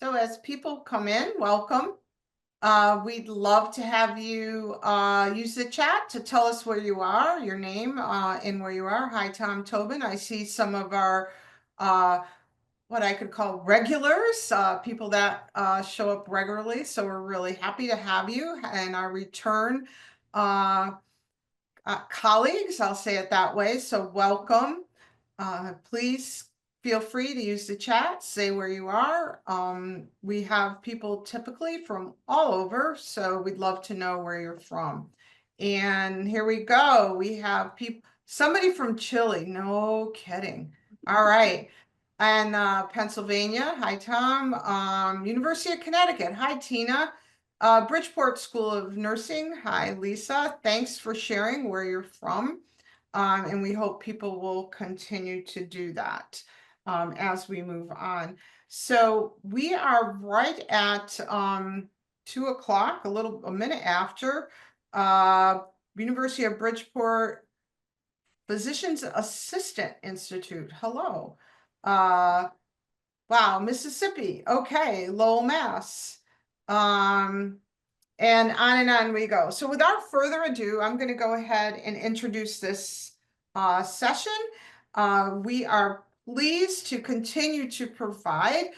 So as people come in, welcome. We'd love to have you use the chat to tell us where you are, your name, and where you are. Hi, Tom Tobin. I see some of our uh, what I could call regulars, people that show up regularly. So we're really happy to have you and our return uh, colleagues, I'll say it that way. So welcome. Please feel free to use the chat, say where you are. We have people typically from all over, so we'd love to know where you're from. And here we go. We have somebody from Chile. No kidding. All right. And Pennsylvania. Hi, Tom. University of Connecticut. Hi, Tina. Bridgeport School of Nursing. Hi, Lisa. Thanks for sharing where you're from. And we hope people will continue to do that as we move on. So we are right at 2 o'clock, a minute after. University of Bridgeport Physician's Assistant Institute. Hello. Wow, Mississippi. Okay, Lowell, Mass. And on we go. So without further ado, I'm going to go ahead and introduce this session. We are pleased to continue to provide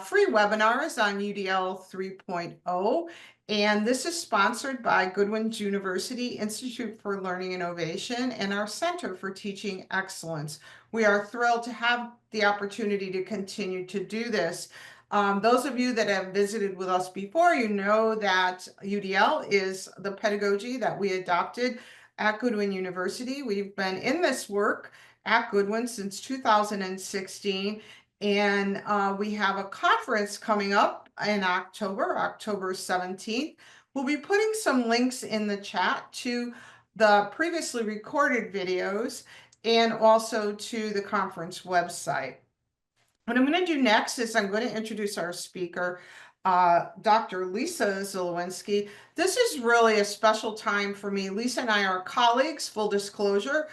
free webinars on UDL 3.0. And this is sponsored by Goodwin University Institute for Learning Innovation and our Center for Teaching Excellence. We are thrilled to have the opportunity to continue to do this. Those of you that have visited with us before, you know that UDL is the pedagogy that we adopted at Goodwin University. We've been in this work at Goodwin since 2016, and we have a conference coming up in October 17th. We'll be putting some links in the chat to the previously recorded videos and also to the conference website. What I'm going to do next is I'm going to introduce our speaker, Dr. Lisa Zilowinski. This is really a special time for me. Lisa and I are colleagues, full disclosure.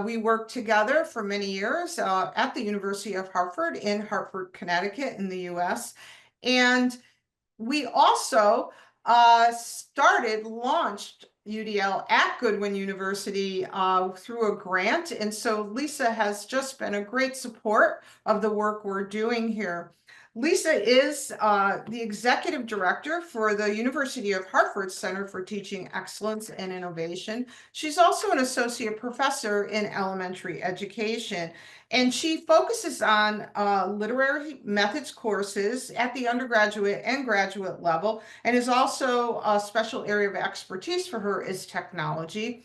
We worked together for many years at the University of Hartford in Hartford, Connecticut in the US. And we also launched UDL at Goodwin University through a grant. And so Lisa has just been a great support of the work we're doing here. Lisa is the executive director for the University of Hartford Center for Teaching Excellence and Innovation. She's also an associate professor in elementary education, and she focuses on literary methods courses at the undergraduate and graduate level, and is also a special area of expertise for her is technology.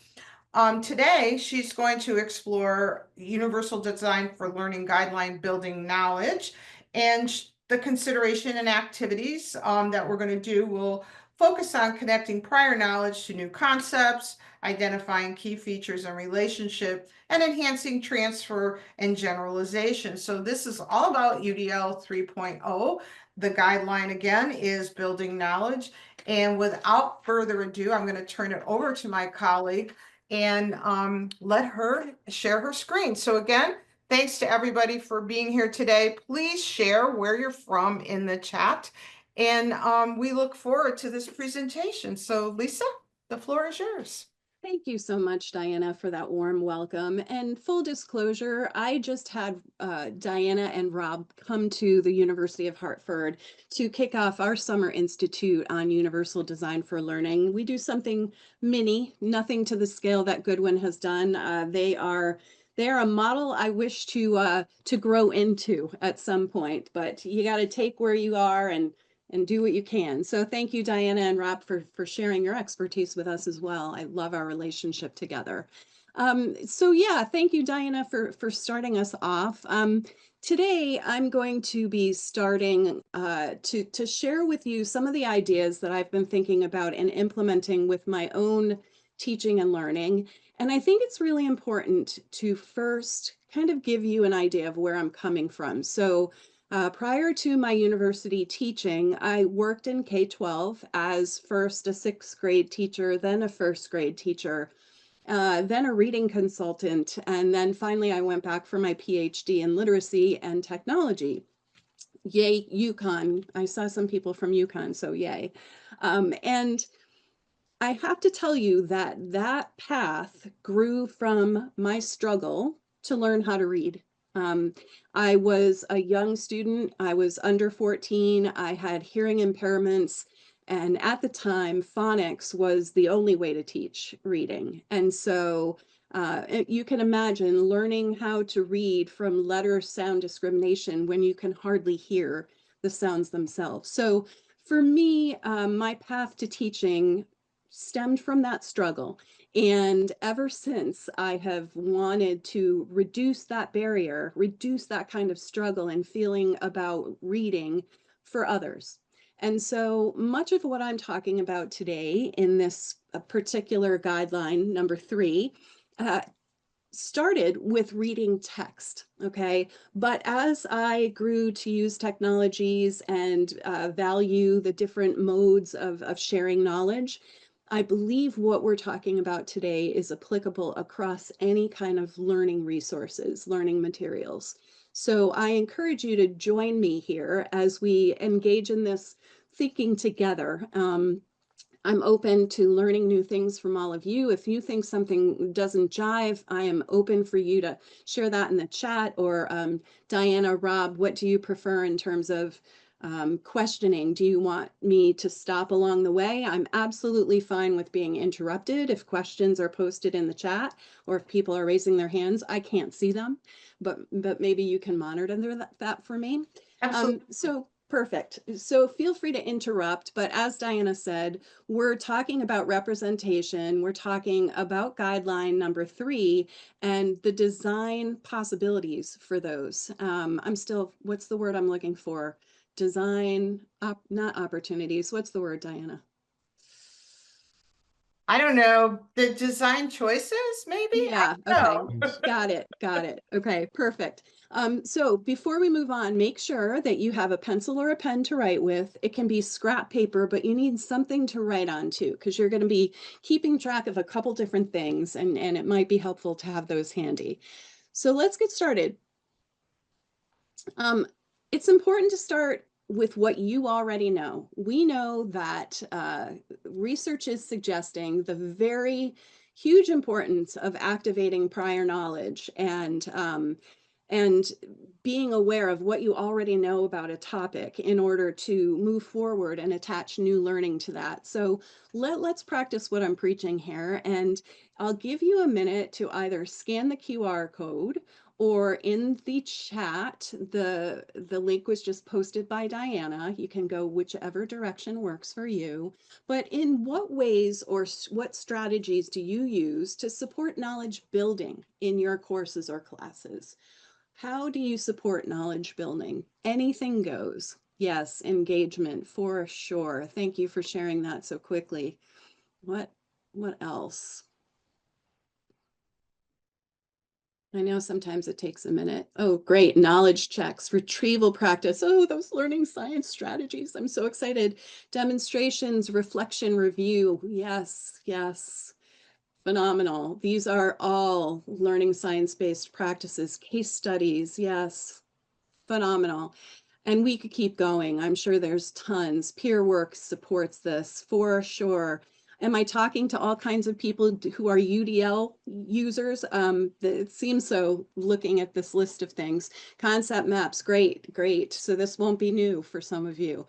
Today, she's going to explore Universal Design for Learning Guideline Building Knowledge, and the consideration and activities that we're going to do will focus on connecting prior knowledge to new concepts, identifying key features and relationship, and enhancing transfer and generalization. So this is all about UDL 3.0. The guideline again is building knowledge. And without further ado, I'm going to turn it over to my colleague and let her share her screen. So again, thanks to everybody for being here today. Please share where you're from in the chat. And we look forward to this presentation. So Lisa, the floor is yours. Thank you so much, Diana, for that warm welcome. And full disclosure, I just had Diana and Rob come to the University of Hartford to kick off our summer institute on Universal Design for Learning. We do something mini, nothing to the scale that Goodwin has done. They're a model I wish to grow into at some point, but you got to take where you are and do what you can. So thank you, Diana and Rob, for sharing your expertise with us as well. I love our relationship together. So yeah, thank you, Diana, for starting us off. Today, I'm going to be starting to share with you some of the ideas that I've been thinking about and implementing with my own teaching and learning. And I think it's really important to first kind of give you an idea of where I'm coming from. So prior to my university teaching, I worked in K-12 as first a sixth grade teacher, then a first grade teacher, then a reading consultant, and then finally I went back for my PhD in literacy and technology. Yay, UConn. I saw some people from UConn, so yay. And I have to tell you that that path grew from my struggle to learn how to read. Um, I was a young student. I was under 14. I had hearing impairments. And at the time, phonics was the only way to teach reading. And so you can imagine learning how to read from letter sound discrimination when you can hardly hear the sounds themselves. So for me, my path to teaching stemmed from that struggle. And ever since, I have wanted to reduce that barrier, reduce that kind of struggle and feeling about reading for others. And so much of what I'm talking about today in this particular guideline, number 3, uh, started with reading text, okay? But as I grew to use technologies and value the different modes of sharing knowledge, I believe what we're talking about today is applicable across any kind of learning resources, learning materials. So I encourage you to join me here as we engage in this thinking together. I'm open to learning new things from all of you. If you think something doesn't jive, I am open for you to share that in the chat. Or Diana, Rob, what do you prefer in terms of questioning? Do you want me to stop along the way? I'm absolutely fine with being interrupted if questions are posted in the chat or if people are raising their hands. I can't see them, but maybe you can monitor that for me. Absolutely. So perfect. So feel free to interrupt, but as Diana said, we're talking about representation. We're talking about guideline number 3 and the design possibilities for those. What's the word I'm looking for? Not opportunities. What's the word, Diana? I don't know, the design choices, maybe? Yeah, I okay. don't know. Got it. Okay, perfect. So before we move on, make sure that you have a pencil or a pen to write with. It can be scrap paper, but you need something to write on too, because you're going to be keeping track of a couple different things, and it might be helpful to have those handy. So let's get started. It's important to start with what you already know. We know that research is suggesting the very huge importance of activating prior knowledge and being aware of what you already know about a topic in order to move forward and attach new learning to that. So let's practice what I'm preaching here. And I'll give you a minute to either scan the QR code or in the chat. The link was just posted by Diana. You can go whichever direction works for you. But in what ways or what strategies do you use to support knowledge building in your courses or classes? How do you support knowledge building? Anything goes. Yes, engagement for sure. Thank you for sharing that so quickly. What else? I know sometimes it takes a minute. Oh, great. Knowledge checks, retrieval practice. Oh, those learning science strategies. I'm so excited. Demonstrations, reflection, review. Yes, yes. Phenomenal. These are all learning science-based practices. Case studies. Yes. Phenomenal. And we could keep going. I'm sure there's tons. Peer work supports this for sure. Am I talking to all kinds of people who are UDL users? It seems so looking at this list of things. Concept maps, great, great. So this won't be new for some of you.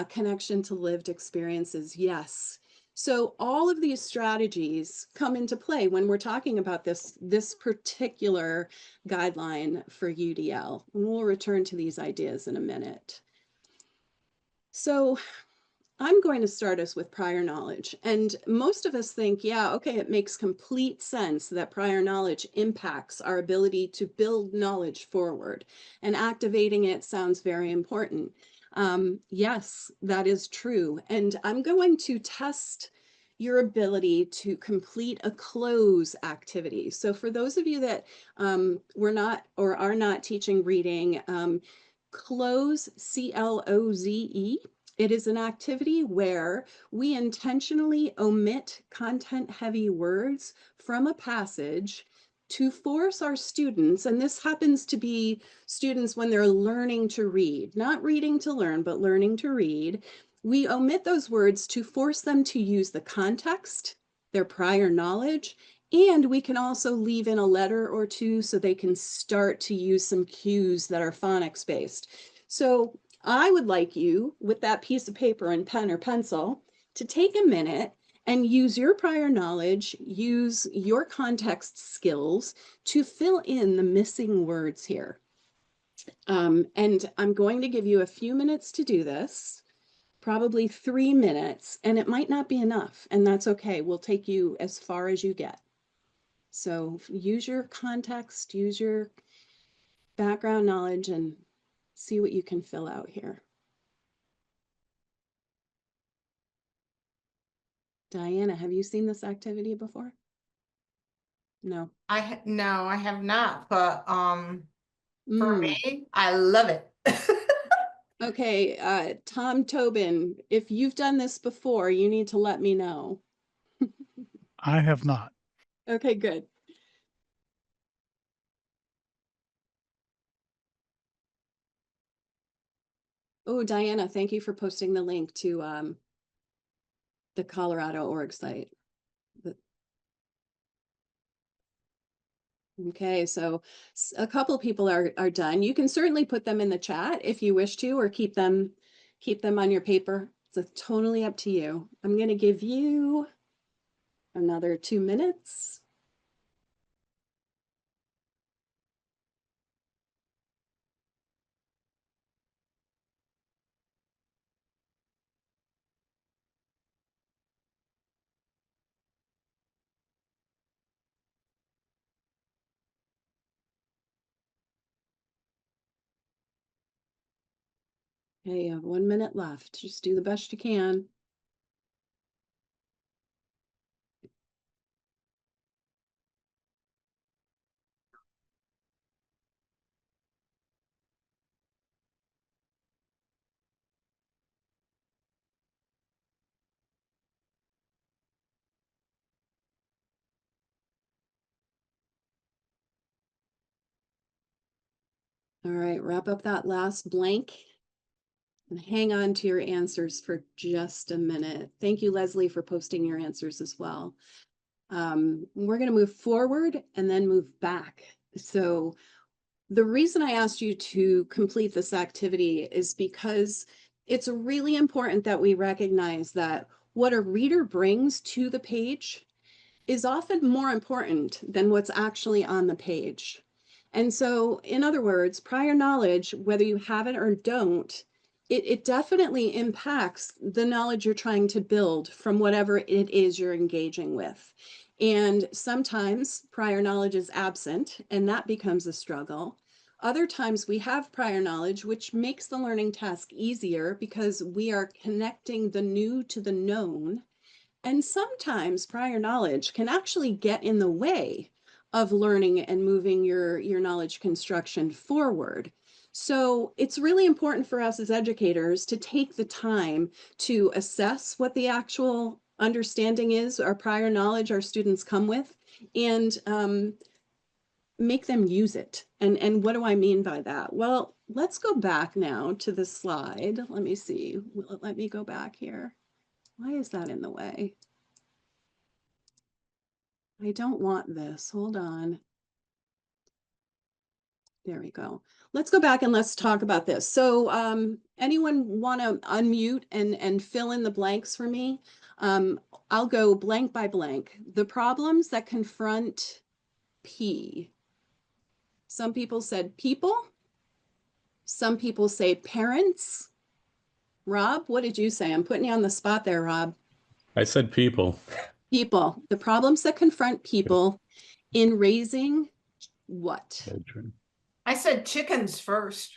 Connection to lived experiences, yes. So all of these strategies come into play when we're talking about this particular guideline for UDL. And we'll return to these ideas in a minute. So I'm going to start us with prior knowledge. And most of us think, yeah, okay, it makes complete sense that prior knowledge impacts our ability to build knowledge forward. And activating it sounds very important. Yes, that is true. And I'm going to test your ability to complete a cloze activity. So for those of you that were not or are not teaching reading, cloze, CLOZE, it is an activity where we intentionally omit content-heavy words from a passage to force our students, and this happens to be students when they're learning to read, not reading to learn, but learning to read, we omit those words to force them to use the context, their prior knowledge, and we can also leave in a letter or two so they can start to use some cues that are phonics based. So I would like you, with that piece of paper and pen or pencil, to take a minute and use your prior knowledge, use your context skills to fill in the missing words here. And I'm going to give you a few minutes to do this, probably 3 minutes, and it might not be enough, and that's okay. We'll take you as far as you get. So use your context, use your background knowledge, and see what you can fill out here. Diana, have you seen this activity before? No. No, I have not, but for Mm. me, I love it. Okay, Tom Tobin, if you've done this before, you need to let me know. I have not. Okay, good. Oh, Diana, thank you for posting the link to the Colorado org site. Okay, so a couple people are done. You can certainly put them in the chat if you wish to, or keep them on your paper. It's totally up to you. I'm going to give you another 2 minutes. Okay, you have 1 minute left. Just do the best you can. All right, wrap up that last blank and hang on to your answers for just a minute. Thank you, Leslie, for posting your answers as well. We're going to move forward and then move back. So the reason I asked you to complete this activity is because it's really important that we recognize that what a reader brings to the page is often more important than what's actually on the page. And so, in other words, prior knowledge, whether you have it or don't, it definitely impacts the knowledge you're trying to build from whatever it is you're engaging with. And sometimes prior knowledge is absent, and that becomes a struggle. Other times we have prior knowledge, which makes the learning task easier because we are connecting the new to the known. And sometimes prior knowledge can actually get in the way of learning and moving your knowledge construction forward. So it's really important for us as educators to take the time to assess what the actual understanding is, our prior knowledge our students come with, and make them use it. And what do I mean by that? Well, let's go back now to the slide. Let me see. Let me go back here. Why is that in the way? I don't want this. Hold on. There we go. Let's go back and let's talk about this. So anyone want to unmute and fill in the blanks for me? I'll go blank by blank. The problems that confront P. Some people said people. Some people say parents. Rob, what did you say? I'm putting you on the spot there, Rob. I said people. People. The problems that confront people in raising what? Children. I said chickens first.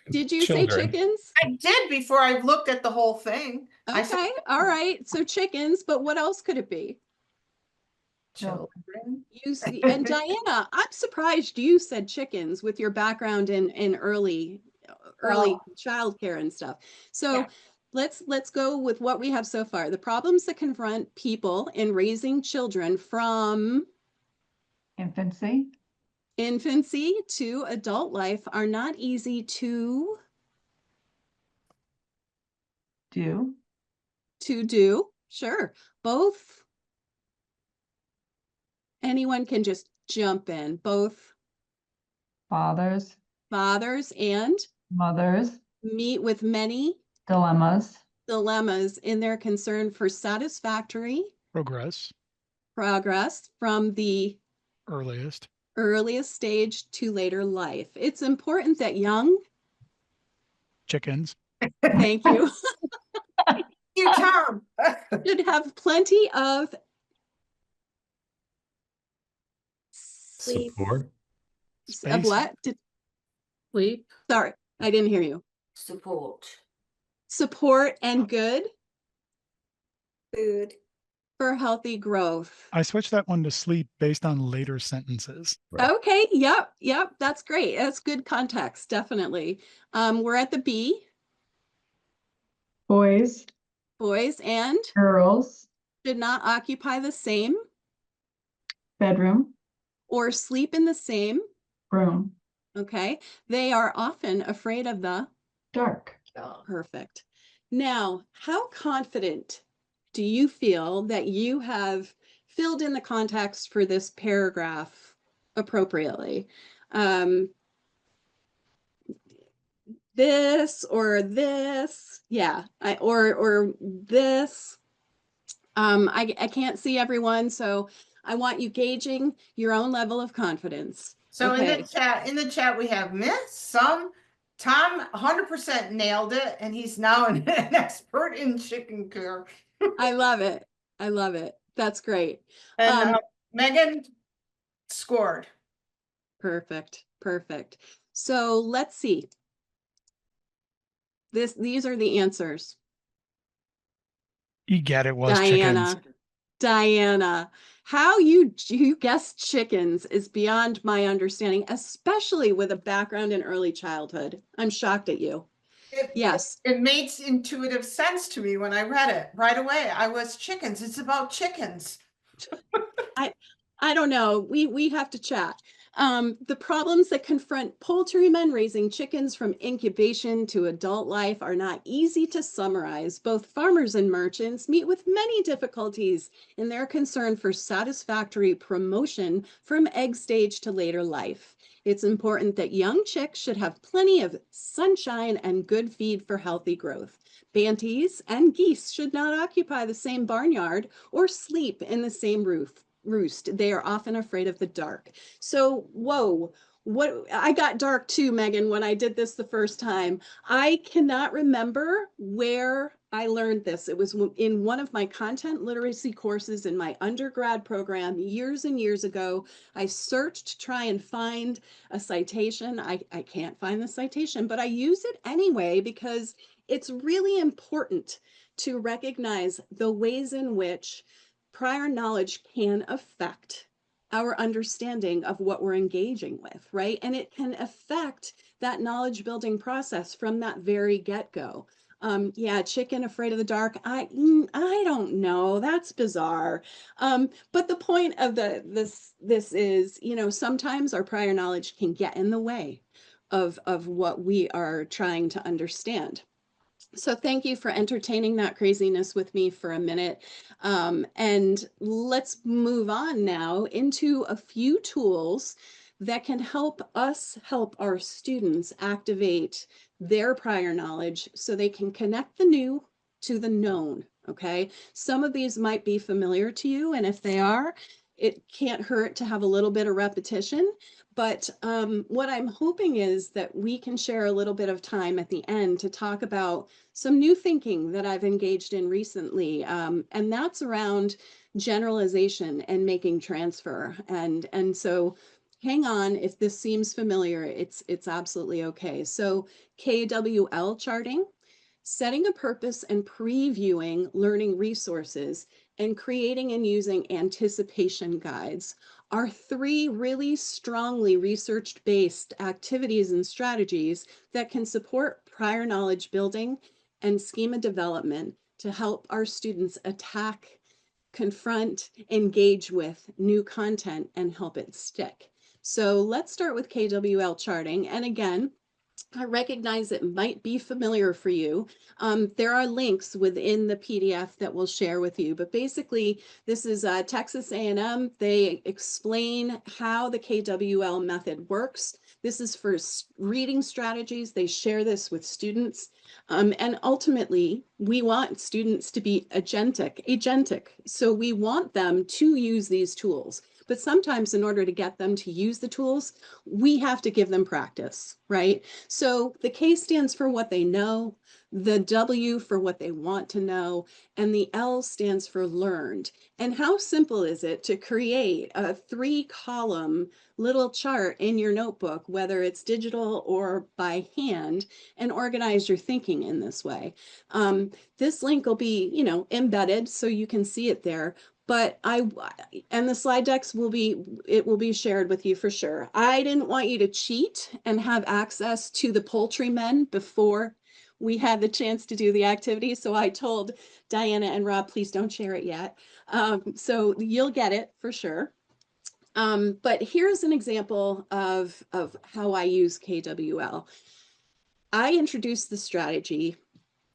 Did you say Children. chickens? I did before I looked at the whole thing. I said Okay, all right. So chickens, but what else could it be? children. You see, and Diana, I'm surprised you said chickens with your background in early Well, childcare and stuff. So yeah. let's go with what we have so far. The problems that confront people in raising children from Infancy, Infancy to adult life are not easy to do, do. Sure. Both. Anyone can just jump in. Both fathers, fathers and mothers, meet with many dilemmas, dilemmas in their concern for satisfactory Progress, progress from the earliest. earliest stage to later life. It's important that young, Chickens, thank you, You, Tom. should have plenty of sleep. Support, Of space, what? Sleep, Sorry, I didn't hear you. support, Support and good food, for healthy growth. I switched that one to sleep based on later sentences. Right. Okay, yep, that's great. That's good context, definitely. We're at the B, boys, boys and girls, should not occupy the same bedroom, or sleep in the same. room, Okay, they are often afraid of the dark. perfect. Now, how confident do you feel that you have filled in the context for this paragraph appropriately? This or this, yeah, or this. I can't see everyone, so I want you gauging your own level of confidence. So Okay. in the chat, we have Miss, some, Tom 100% nailed it, and he's now an expert in chicken care. I love it. I love it. That's great. And Megan scored. Perfect. Perfect. So let's see. These are the answers. Egad, it was Diana. chickens. Diana, how you guessed chickens is beyond my understanding, especially with a background in early childhood. I'm shocked at you. Yes. It made intuitive sense to me when I read it right away. I was chickens. It's about chickens. I don't know. We have to chat. The problems that confront poultrymen raising chickens from incubation to adult life are not easy to summarize. Both farmers and merchants meet with many difficulties in their concern for satisfactory promotion from egg stage to later life. It's important that young chicks should have plenty of sunshine and good feed for healthy growth. Banties and geese should not occupy the same barnyard or sleep in the same roost. They are often afraid of the dark. So, whoa, what I got dark too, Megan, when I did this the first time. I cannot remember where I learned this. It was in one of my content literacy courses in my undergrad program years and years ago. I searched to try and find a citation. I can't find the citation, but I use it anyway because it's really important to recognize the ways in which prior knowledge can affect our understanding of what we're engaging with, right? And it can affect that knowledge building process from that very get-go. Yeah, chicken afraid of the dark. I don't know. That's bizarre. But the point of this is, sometimes our prior knowledge can get in the way of what we are trying to understand. So thank you for entertaining that craziness with me for a minute. And let's move on now into a few tools that can help us help our students activate their prior knowledge so they can connect the new to the known. Okay. Some of these might be familiar to you, and if they are, it can't hurt to have a little bit of repetition. But what I'm hoping is that we can share a little bit of time at the end to talk about some new thinking that I've engaged in recently, and that's around generalization and making transfer. And so hang on, if this seems familiar, it's absolutely okay. So KWL charting, setting a purpose and previewing learning resources, and creating and using anticipation guides are three really strongly research-based activities and strategies that can support prior knowledge building and schema development to help our students attack confront, engage with new content, and help it stick. So let's start with KWL charting. And again, I recognize it might be familiar for you. There are links within the PDF that we'll share with you, but basically this is Texas A&M. They explain how the KWL method works. This is for reading strategies. They share this with students. And ultimately, we want students to be agentic. So we want them to use these tools. But sometimes in order to get them to use the tools, we have to give them practice, right? So the K stands for what they know, the W for what they want to know, and the L stands for learned. And how simple is it to create a 3-column little chart in your notebook, whether it's digital or by hand, and organize your thinking in this way? This link will be, embedded so you can see it there. But and the slide decks will be shared with you for sure. I didn't want you to cheat and have access to the poultry men before we had the chance to do the activity. So I told Diana and Rob, please don't share it yet. So you'll get it for sure. But here's an example of how I use KWL. I introduced the strategy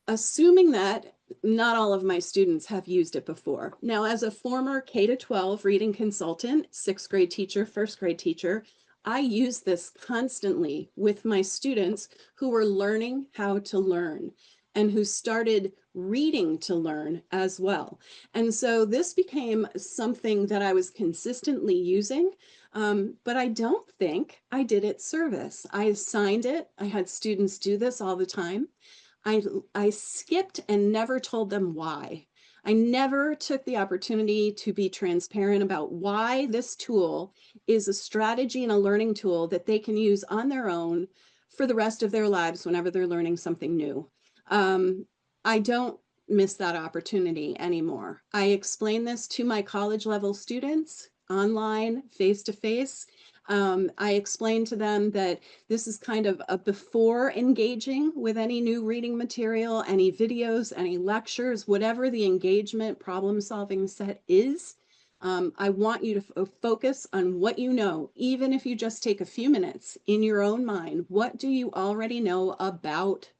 assuming that not all of my students have used it before. Now, as a former K-12 reading consultant, 6th grade teacher, 1st grade teacher, I use this constantly with my students who were learning how to learn and who started reading to learn as well. And so this became something that I was consistently using, but I don't think I did it service. I assigned it. I had students do this all the time. I skipped and never told them why. I never took the opportunity to be transparent about why this tool is a strategy and a learning tool that they can use on their own for the rest of their lives whenever they're learning something new. I don't miss that opportunity anymore. I explain this to my college level students online, face to face. I explained to them that this is kind of a before engaging with any new reading material, any videos, any lectures, whatever the engagement problem solving set is. I want you to focus on what you know, even if you just take a few minutes in your own mind. What do you already know about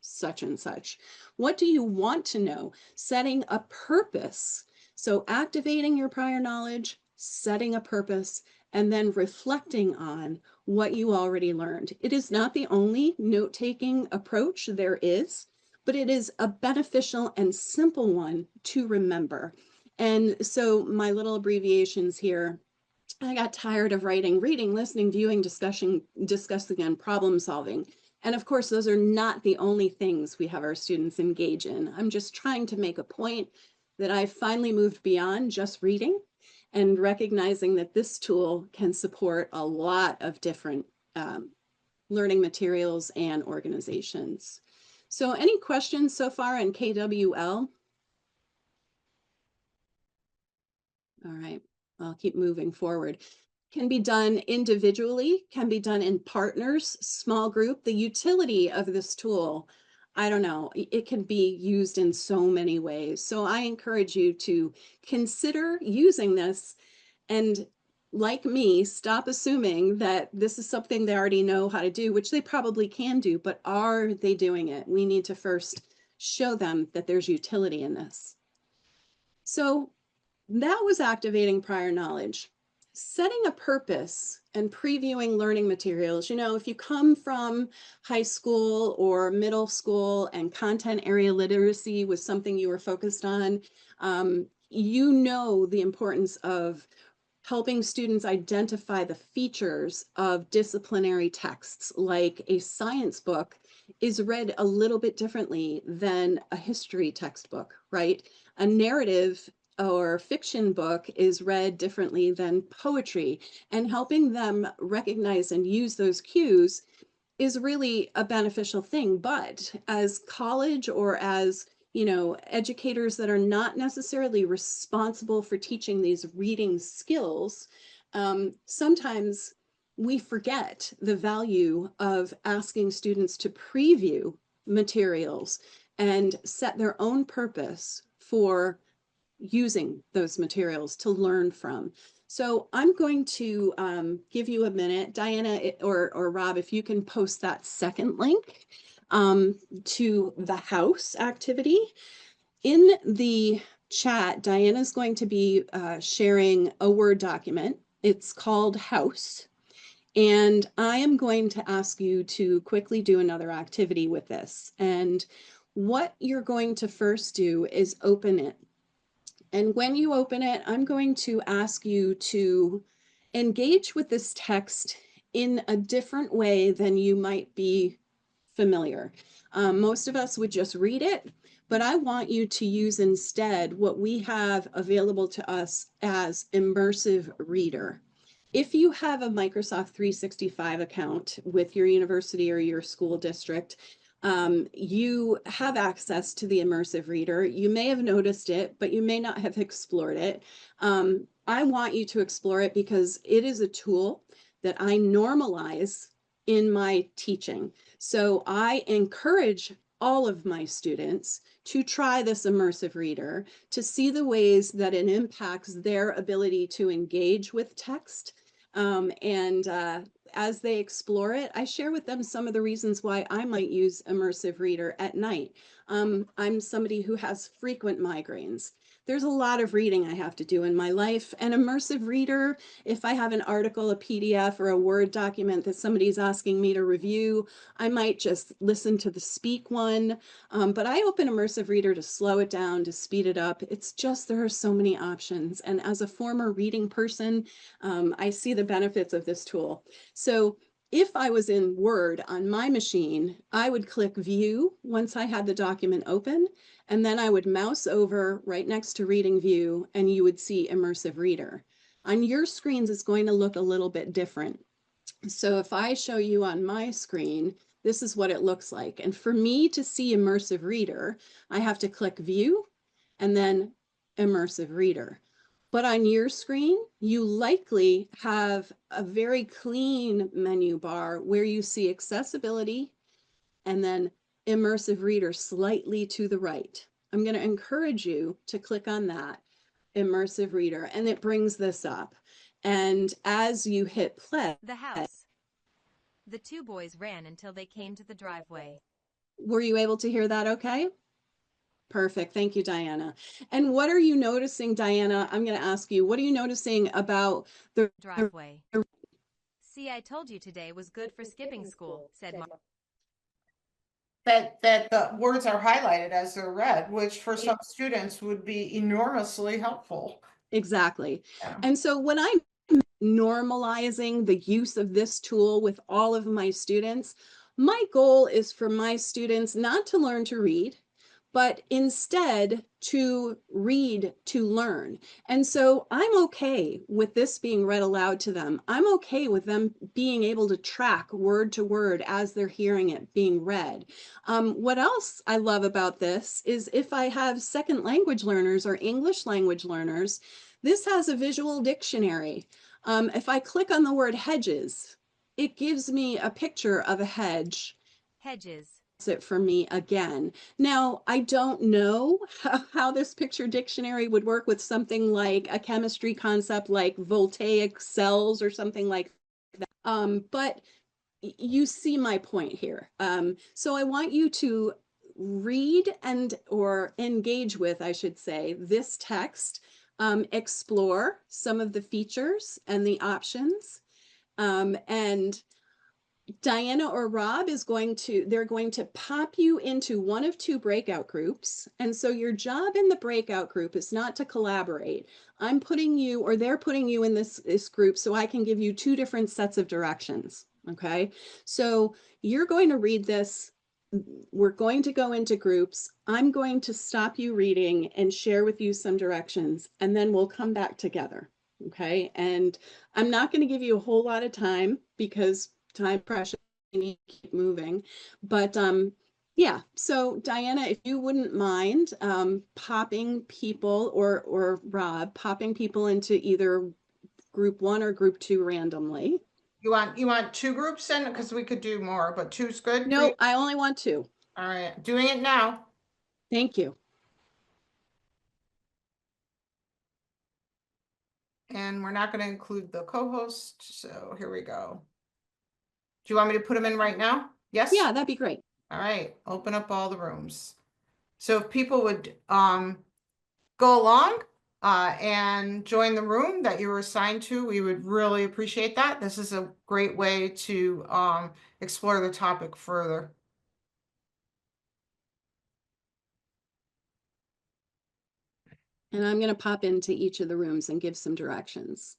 such and such? What do you want to know? Setting a purpose. So activating your prior knowledge, setting a purpose, and then reflecting on what you already learned. It is not the only note-taking approach there is, but it is a beneficial and simple one to remember. And so my little abbreviations here, I got tired of writing reading, listening, viewing, discussing, and problem solving. And of course, those are not the only things we have our students engage in. I'm just trying to make a point that I finally moved beyond just reading and recognizing that this tool can support a lot of different learning materials and organizations. So any questions so far on KWL? All right, I'll keep moving forward. Can be done individually, can be done in partners, small group. The utility of this tool, I don't know, it can be used in so many ways. So I encourage you to consider using this and, like me, stop assuming that this is something they already know how to do, which they probably can do, but are they doing it? We need to first show them that there's utility in this. So that was activating prior knowledge. Setting a purpose and previewing learning materials. If you come from high school or middle school and content area literacy was something you were focused on, you know the importance of helping students identify the features of disciplinary texts. Like a science book is read a little bit differently than a history textbook, right? A narrative or fiction book is read differently than poetry, and helping them recognize and use those cues is really a beneficial thing. But as college or as educators that are not necessarily responsible for teaching these reading skills, sometimes we forget the value of asking students to preview materials and set their own purpose for using those materials to learn from. So I'm going to give you a minute, Diana or Rob, if you can post that second link to the house activity. In the chat, Diana's going to be sharing a Word document. It's called House. And I am going to ask you to quickly do another activity with this. And what you're going to first do is open it. And when you open it, I'm going to ask you to engage with this text in a different way than you might be familiar. Most of us would just read it, but I want you to use instead what we have available to us as Immersive Reader. If you have a Microsoft 365 account with your university or your school district, you have access to the Immersive Reader. You may have noticed it, but you may not have explored it. I want you to explore it because it is a tool that I normalize in my teaching. So I encourage all of my students to try this Immersive Reader to see the ways that it impacts their ability to engage with text. As they explore it, I share with them some of the reasons why I might use Immersive Reader at night. I'm somebody who has frequent migraines. There's a lot of reading I have to do in my life. And Immersive Reader, if I have an article, a PDF, or a Word document that somebody's asking me to review, I might just listen to the speak one. But I open Immersive Reader to slow it down, to speed it up. It's just there are so many options. And as a former reading person, I see the benefits of this tool. So if I was in Word on my machine, I would click View once I had the document open, and then I would mouse over right next to Reading View, and you would see Immersive Reader. On your screens, it's going to look a little bit different. So if I show you on my screen, this is what it looks like. And for me to see Immersive Reader, I have to click View and then Immersive Reader. But on your screen, you likely have a very clean menu bar where you see accessibility and then Immersive Reader slightly to the right. I'm going to encourage you to click on that Immersive Reader, and it brings this up. And as you hit play, The house. The two boys ran until they came to the driveway. were you able to hear that okay? Perfect. Thank you, Diana. And what are you noticing, Diana? I'm going to ask you, what are you noticing about the Driveway. See, I told you today was good for skipping school, said Mark. That the words are highlighted as they're read, which for some students would be enormously helpful. Exactly. Yeah. And so when I'm normalizing the use of this tool with all of my students, my goal is for my students not to learn to read, but instead to read to learn. And so I'm okay with this being read aloud to them. I'm okay with them being able to track word to word as they're hearing it being read. What else I love about this is if I have second language learners or English language learners, this has a visual dictionary. If I click on the word hedges, it gives me a picture of a hedge. Hedges. It for me again. Now, I don't know how this picture dictionary would work with something like a chemistry concept like voltaic cells or something like that. But you see my point here. So I want you to read or engage with, I should say, this text, explore some of the features and the options, and Diana or Rob they're going to pop you into one of two breakout groups. And so your job in the breakout group is not to collaborate. I'm putting you, or they're putting you in this group so I can give you two different sets of directions. Okay. So you're going to read this. We're going to go into groups. I'm going to stop you reading and share with you some directions, and then we'll come back together. Okay. And I'm not going to give you a whole lot of time because time pressure, you need to keep moving. But yeah, so Diana, if you wouldn't mind popping people, or Rob, popping people into either group 1 or group 2 randomly. You want two groups then? Because we could do more, but two's good for you? No, I only want 2. All right, doing it now. Thank you. And we're not going to include the co-host, so here we go. Do you want me to put them in right now? Yes? Yeah, that'd be great. All right, open up all the rooms. So if people would go along and join the room that you were assigned to, we would really appreciate that. This is a great way to explore the topic further. And I'm going to pop into each of the rooms and give some directions.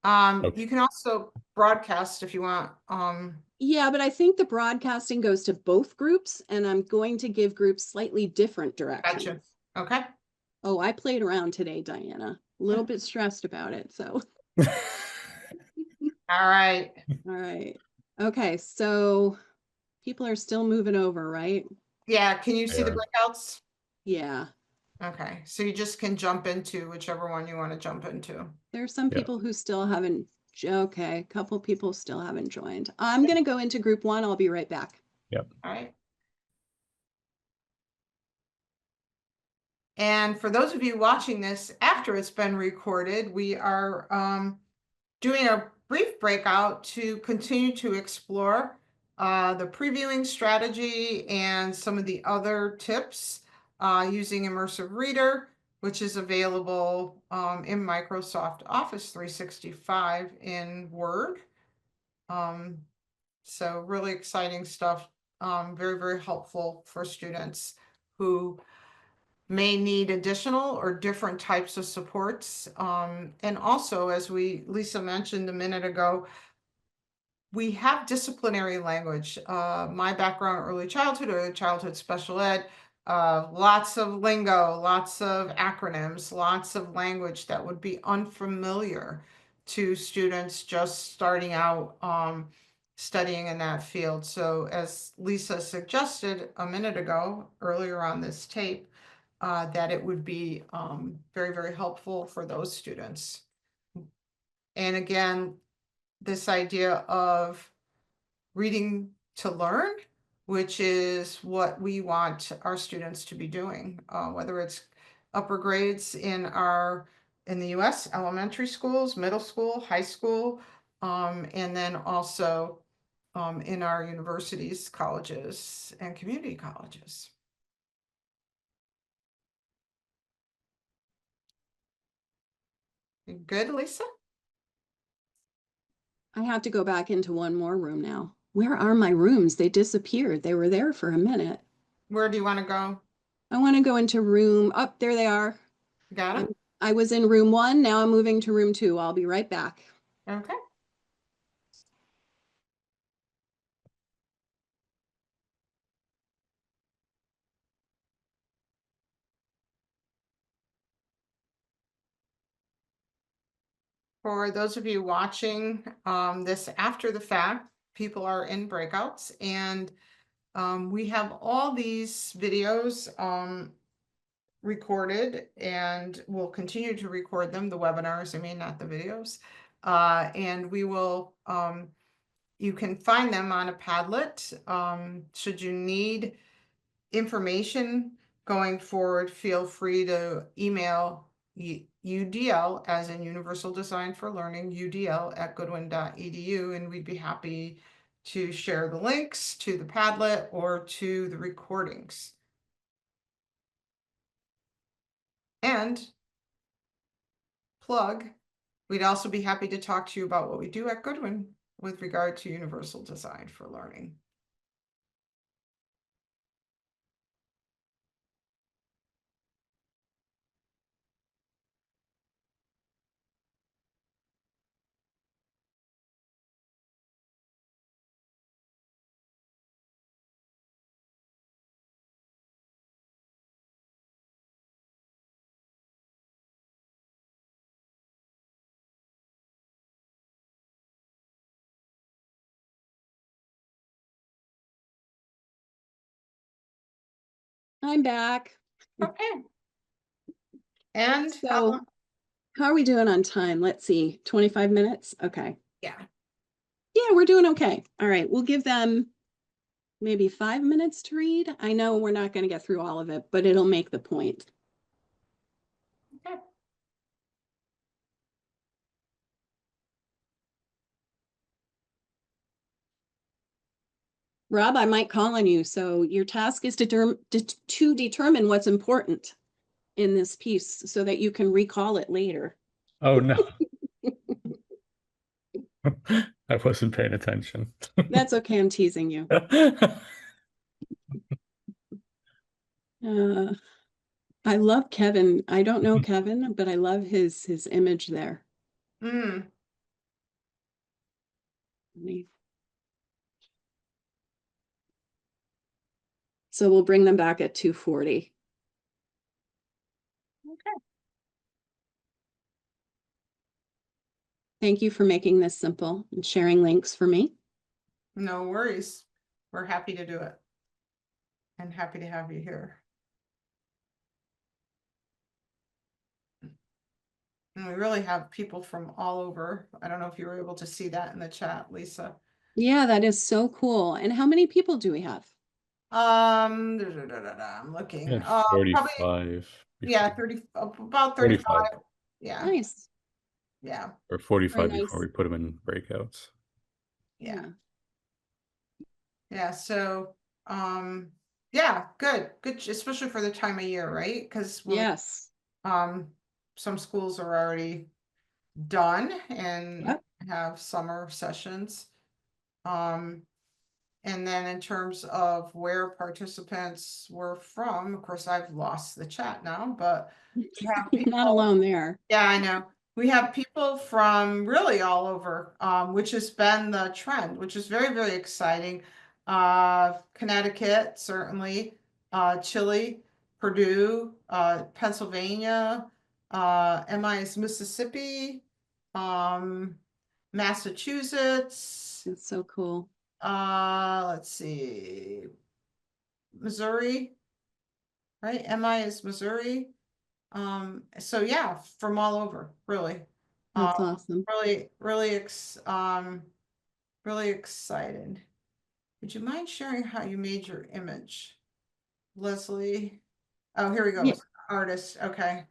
Okay. You can also broadcast if you want. Yeah, but I think the broadcasting goes to both groups, and I'm going to give groups slightly different directions. Okay. Oh, I played around today, Diana. A little bit stressed about it, so. All right. All right. Okay, so people are still moving over, right? Yeah, can you see the Yeah. breakouts? Yeah. Okay, so you just can jump into whichever one you want to jump into. There's some Yeah. people who still haven't, okay, a couple people still haven't joined. I'm gonna go into group one. I'll be right back. All right. And for those of you watching this after it's been recorded, we are doing a brief breakout to continue to explore the previewing strategy and some of the other tips using Immersive Reader, which is available in Microsoft Office 365 in Word. So really exciting stuff, very, very helpful for students who may need additional or different types of supports. And also, as Lisa mentioned a minute ago, we have disciplinary language. My background, early childhood special ed, lots of lingo, lots of acronyms, lots of language that would be unfamiliar to students just starting out studying in that field. So as Lisa suggested a minute ago, earlier on this tape, that it would be very, very helpful for those students. And again, this idea of reading to learn, which is what we want our students to be doing, whether it's upper grades in the US, elementary schools, middle school, high school, and then also in our universities, colleges, and community colleges. You good, Lisa? I have to go back into one more room now. Where are my rooms? They disappeared. They were there for a minute. Where do you want to go? I want to go into room, up there they are. Got it? I was in room one, now I'm moving to room two. I'll be right back. Okay. For those of you watching this after the fact, people are in breakouts, and we have all these videos recorded, and we'll continue to record them, the webinars, I mean, not the videos. And we will, you can find them on a Padlet. Should you need information going forward, feel free to email UDL, as in Universal Design for Learning, udl@goodwin.edu, and we'd be happy to share the links to the Padlet or to the recordings. And plug, we'd also be happy to talk to you about what we do at Goodwin with regard to Universal Design for Learning. I'm back. Okay. And So how are we doing on time? Let's see, 25 minutes? Okay. yeah. Yeah, we're doing okay. All right, we'll give them maybe 5 minutes to read. I know we're not going to get through all of it, but it'll make the point. Okay. Rob, I might call on you. So your task is to determine what's important in this piece so that you can recall it later. Oh no. I wasn't paying attention. That's okay. I'm teasing you. I love Kevin. I don't know Kevin, but I love his image there. Mm, So we'll bring them back at 2:40. okay. Thank you for making this simple and sharing links for me. No worries. We're happy to do it. And happy to have you here. And we really have people from all over. I don't know if you were able to see that in the chat, Lisa. Yeah, that is so cool. And how many people do we have? I'm looking. Yeah, Probably, 45. yeah, 30, about 35. 45 Yeah, Nice. yeah, or 45 Very before nice. we put them in breakouts. yeah, yeah. So, yeah, good, especially for the time of year, right? Because Yes. some schools are already done and Yep. have summer sessions. And then in terms of where participants were from, of course, I've lost the chat now, but we have You're not people, alone there. yeah, I know. We have people from really all over, which has been the trend, which is very, very exciting. Connecticut, certainly, Chile, Purdue, Pennsylvania, MI's Mississippi, Massachusetts, It's so cool. let's see, Missouri, right? MI is Missouri. So yeah, from all over, really. That's awesome. Really, really excited. Would you mind sharing how you made your image? Leslie. Oh, here we go. Yeah. Artist, okay.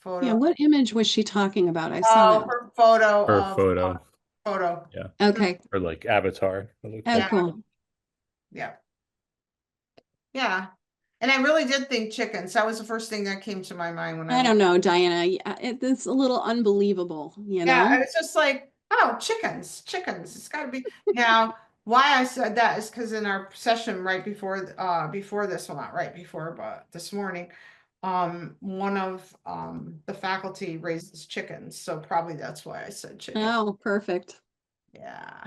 Photo. Yeah, what image was she talking about? I saw Oh, that. her photo Or of photo. photo. Yeah. Okay. Or like avatar. It looks Oh, like. cool. Yeah. Yeah. And I really did think chickens. That was the first thing that came to my mind when I don't know, Diana. It's a little unbelievable, you Yeah, know? and it's just like, oh, chickens. It's gotta be. Now, why I said that is because in our session right before this, well, not right before, but this morning, one of the faculty raises chickens, so probably that's why I said chicken. Oh, perfect. Yeah.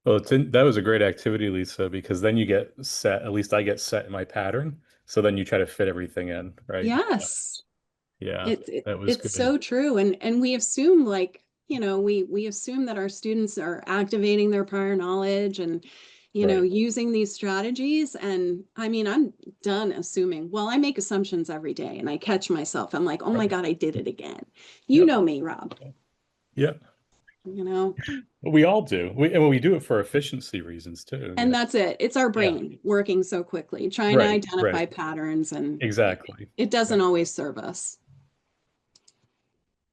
Well, that was a great activity, Lisa, because then you get set, at least I get set in my pattern. So then you try to fit everything in, right? Yes. Yeah, that was It's good. so true. And we assume like, you know, we assume that our students are activating their prior knowledge and, you know, Right. using these strategies. And I mean, I'm done assuming. Well, I make assumptions every day and I catch myself. I'm like, oh my Right. God, I did it again. You Yep. know me, Rob. Yep. You know, We all do. We do it for efficiency reasons too. and that's it. It's our Yeah. brain working so quickly, trying to Right. identify Right. patterns, and Exactly. it doesn't always serve us.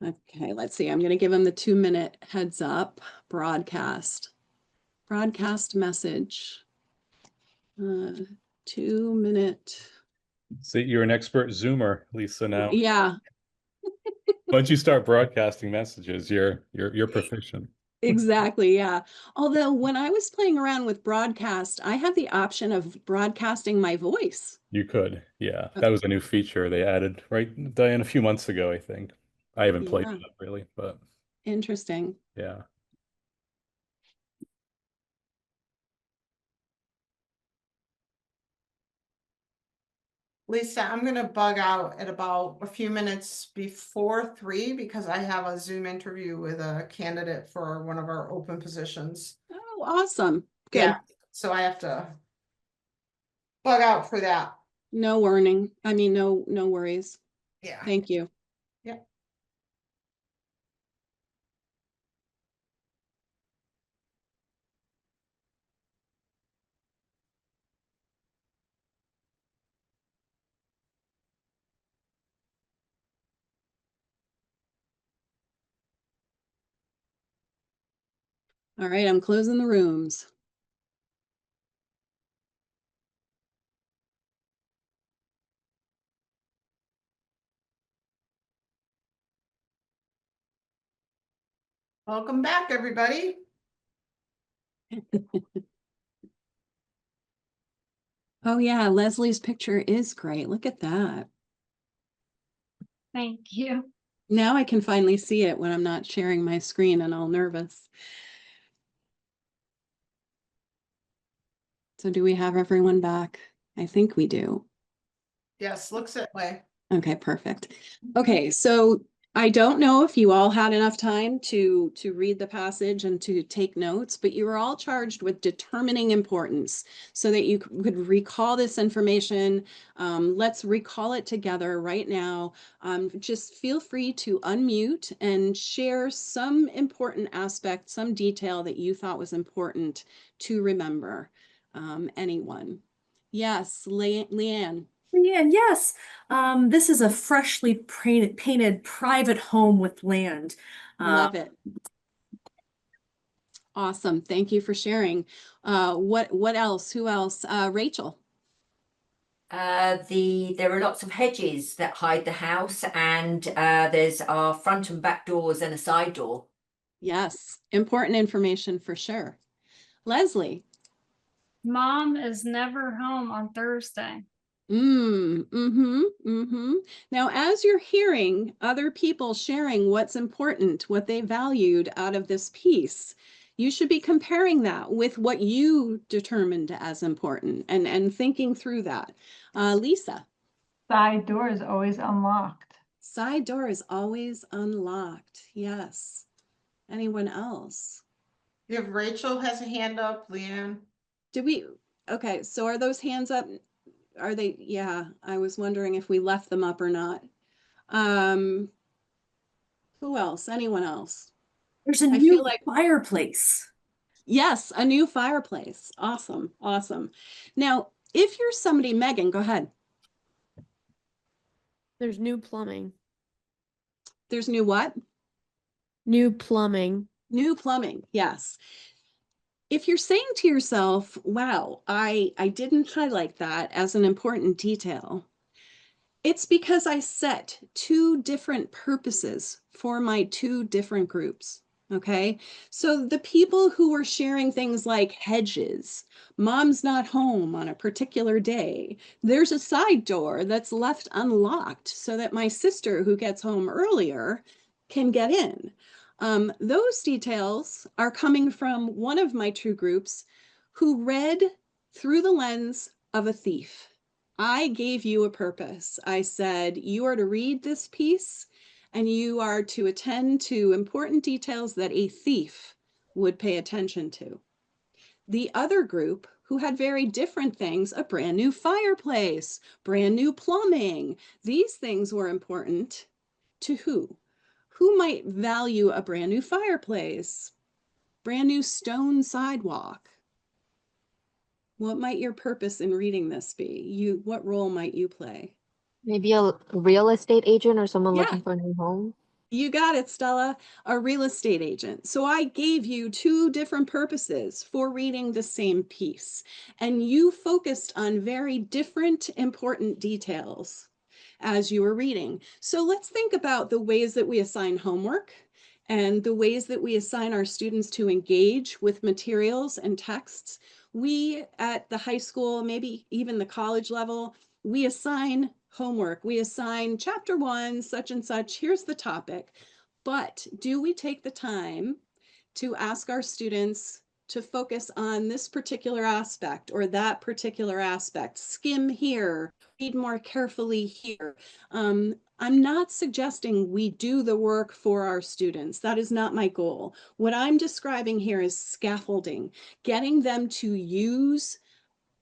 Okay, let's see. I'm going to give him the 2-minute heads up broadcast message. 2-minute. See, you're an expert Zoomer, Lisa, now. Yeah, Once you start broadcasting messages, you're proficient. exactly. Yeah. Although when I was playing around with broadcast, I had the option of broadcasting my voice. You could. Yeah. That was a new feature they added, right, Diane, a few months ago, I think. I haven't played Yeah. it up really, but Interesting. yeah. Lisa, I'm gonna bug out at about a few minutes before 3 because I have a Zoom interview with a candidate for one of our open positions. Oh, awesome. Good. Yeah, so I have to bug out for that. No warning. I mean, no worries. Yeah. Thank you. Yep. All right, I'm closing the rooms. Welcome back, everybody. Oh yeah, Leslie's picture is great. Look at that. Thank you. Now I can finally see it when I'm not sharing my screen and all nervous. So do we have everyone back? I think we do. Yes, looks that way. Okay, perfect. Okay, so I don't know if you all had enough time to read the passage and to take notes, but you were all charged with determining importance so that you could recall this information. Let's recall it together right now. Just feel free to unmute and share some important aspect, some detail that you thought was important to remember. Anyone? Yes, Leanne. Yeah, yes. This is a freshly painted private home with land. Love it. Awesome. Thank you for sharing. What else? Who else? Rachel. There are lots of hedges that hide the house, and there's our front and back doors and a side door. Yes, important information for sure. Leslie. Mom is never home on Thursday. Now, as you're hearing other people sharing what's important, what they valued out of this piece, you should be comparing that with what you determined as important and thinking through that. Lisa. Side door is always unlocked. Side door is always unlocked. Yes. Anyone else? You have Rachel has a hand up, Leanne. Okay, so are those hands up? Are they? Yeah, I was wondering if we left them up or not. Who else? Anyone else? There's a I new feel like fireplace. yes, a new fireplace. Awesome, awesome. Now, if you're somebody, Megan, go ahead. There's new plumbing. There's new what? New plumbing. New plumbing, yes. If you're saying to yourself, wow, I didn't highlight that as an important detail, it's because I set two different purposes for my two different groups. Okay, so the people who were sharing things like hedges, mom's not home on a particular day, there's a side door that's left unlocked so that my sister who gets home earlier can get in. Those details are coming from one of my two groups who read through the lens of a thief. I gave you a purpose. I said, you are to read this piece and you are to attend to important details that a thief would pay attention to. The other group, who had very different things, a brand new fireplace, brand new plumbing, these things were important to who? Who might value a brand new fireplace, brand new stone sidewalk? What might your purpose in reading this be? What role might you play? Maybe a real estate agent or someone Yeah. looking for a new home. You got it, Stella, a real estate agent. So I gave you two different purposes for reading the same piece, and you focused on very different important details as you were reading. So let's think about the ways that we assign homework and the ways that we assign our students to engage with materials and texts. We at the high school, maybe even the college level, we assign homework. We assign chapter 1, such and such, here's the topic. But do we take the time to ask our students to focus on this particular aspect or that particular aspect? Skim here, read more carefully here. I'm not suggesting we do the work for our students. That is not my goal. What I'm describing here is scaffolding, getting them to use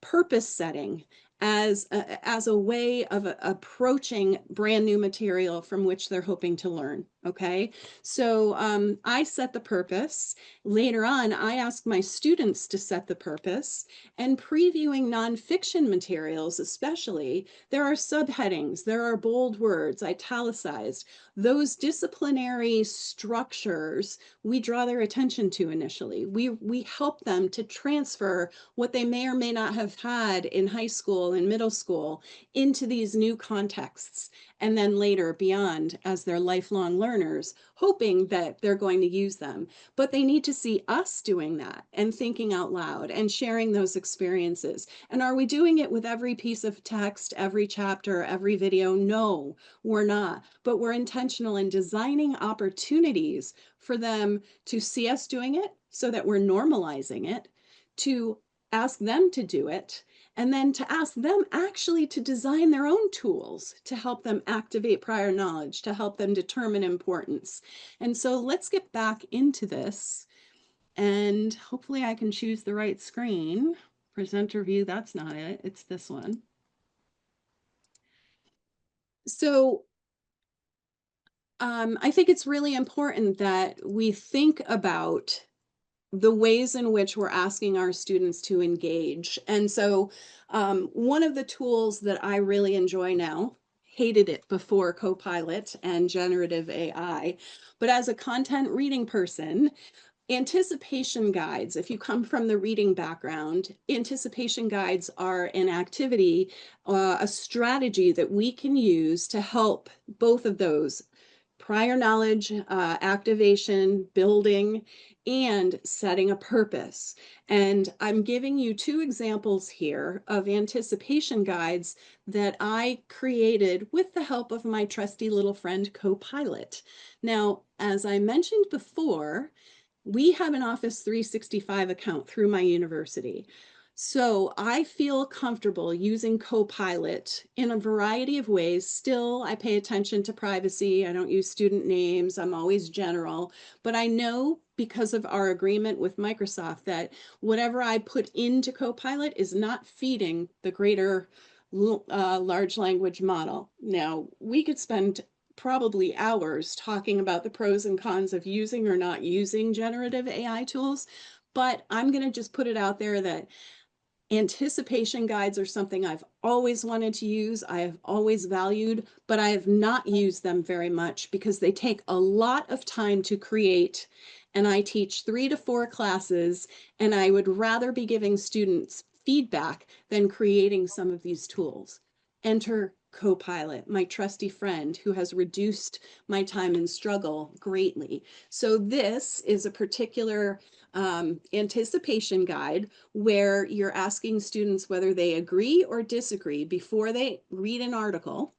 purpose setting as a way of approaching brand new material from which they're hoping to learn. Okay, so I set the purpose. Later on, I ask my students to set the purpose. And previewing nonfiction materials, especially, there are subheadings, there are bold words, italicized. Those disciplinary structures we draw their attention to initially. We help them to transfer what they may or may not have had in high school and middle school into these new contexts, and then later beyond as they're lifelong learners, hoping that they're going to use them. But they need to see us doing that and thinking out loud and sharing those experiences. And are we doing it with every piece of text, every chapter, every video? No, we're not. But we're intentional in designing opportunities for them to see us doing it so that we're normalizing it, to ask them to do it, and then to ask them actually to design their own tools to help them activate prior knowledge, to help them determine importance. And so let's get back into this, and hopefully I can choose the right screen. Presenter view, that's not it, it's this one. So I think it's really important that we think about the ways in which we're asking our students to engage. And so one of the tools that I really enjoy now, hated it before Copilot and generative AI, but as a content reading person, anticipation guides, if you come from the reading background, anticipation guides are an activity, a strategy that we can use to help both of those: prior knowledge, activation, building, and setting a purpose. And I'm giving you two examples here of anticipation guides that I created with the help of my trusty little friend Copilot. Now, as I mentioned before, we have an Office 365 account through my university. So I feel comfortable using Copilot in a variety of ways. Still, I pay attention to privacy. I don't use student names. I'm always general. But I know, because of our agreement with Microsoft, that whatever I put into Copilot is not feeding the greater large language model. Now, we could spend probably hours talking about the pros and cons of using or not using generative AI tools, but I'm going to just put it out there that anticipation guides are something I've always wanted to use, I have always valued, but I have not used them very much because they take a lot of time to create. And I teach 3 to 4 classes, and I would rather be giving students feedback than creating some of these tools. Enter Copilot, my trusty friend who has reduced my time and struggle greatly. So this is a particular anticipation guide where you're asking students whether they agree or disagree before they read an article.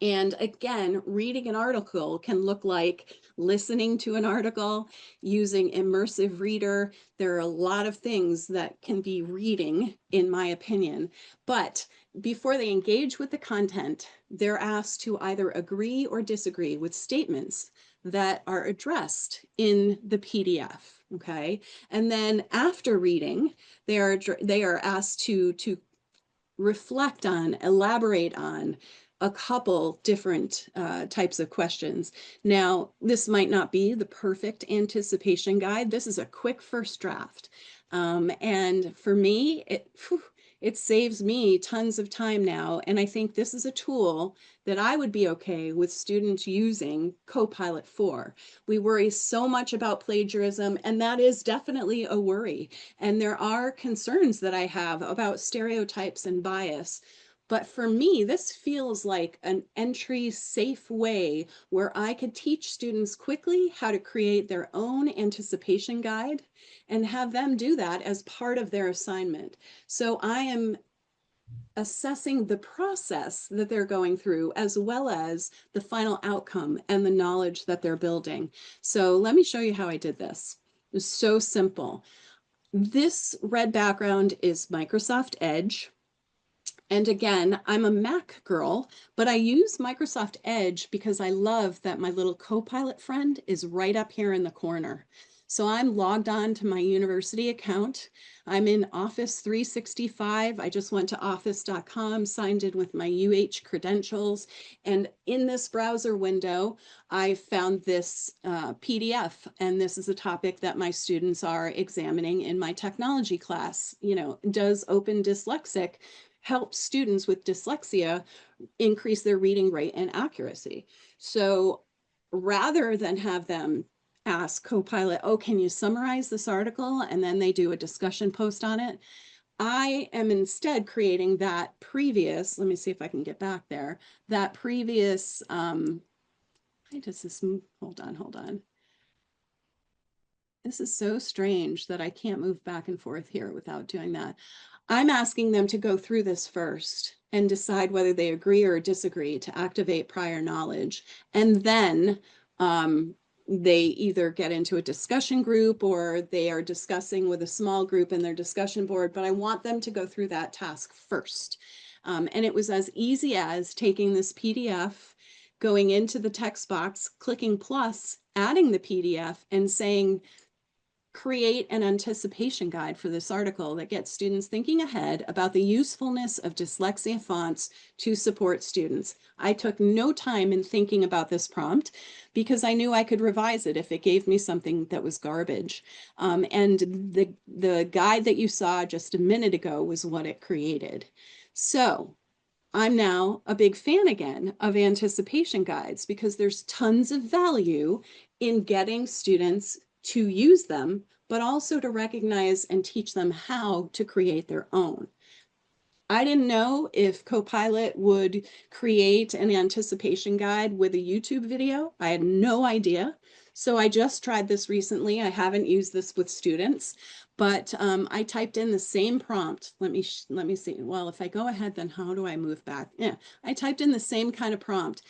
And again, reading an article can look like listening to an article, using immersive reader. There are a lot of things that can be reading, in my opinion. But before they engage with the content, they're asked to either agree or disagree with statements that are addressed in the PDF. Okay. And then after reading, they are asked to reflect on, elaborate on a couple different types of questions. Now, this might not be the perfect anticipation guide. This is a quick first draft. And for me, it saves me tons of time now. And I think this is a tool that I would be okay with students using Copilot for. We worry so much about plagiarism, and that is definitely a worry. And there are concerns that I have about stereotypes and bias. But for me, this feels like an entry safe way where I could teach students quickly how to create their own anticipation guide and have them do that as part of their assignment. So I am assessing the process that they're going through as well as the final outcome and the knowledge that they're building. So let me show you how I did this. It's so simple. This red background is Microsoft Edge. And again, I'm a Mac girl, but I use Microsoft Edge because I love that my little Copilot friend is right up here in the corner. So I'm logged on to my university account. I'm in Office 365. I just went to office.com, signed in with my UH credentials. And in this browser window, I found this PDF. And this is a topic that my students are examining in my technology class. You know, does Open Dyslexic help students with dyslexia increase their reading rate and accuracy? So rather than have them ask Copilot, oh, can you summarize this article? And then they do a discussion post on it. I am instead creating that previous, let me see if I can get back there, that previous, why does this move? Hold on. This is so strange that I can't move back and forth here without doing that. I'm asking them to go through this first and decide whether they agree or disagree to activate prior knowledge. And then they either get into a discussion group or they are discussing with a small group in their discussion board, but I want them to go through that task first. And it was as easy as taking this PDF, going into the text box, clicking plus, adding the PDF and saying, create an anticipation guide for this article that gets students thinking ahead about the usefulness of dyslexia fonts to support students. I took no time in thinking about this prompt because I knew I could revise it if it gave me something that was garbage. And the guide that you saw just a minute ago was what it created. So I'm now a big fan again of anticipation guides because there's tons of value in getting students to use them, but also to recognize and teach them how to create their own. I didn't know if Copilot would create an anticipation guide with a YouTube video. I had no idea. So I just tried this recently. I haven't used this with students, but I typed in the same prompt. Let me see. Well, if I go ahead, then how do I move back? Yeah, I typed in the same kind of prompt.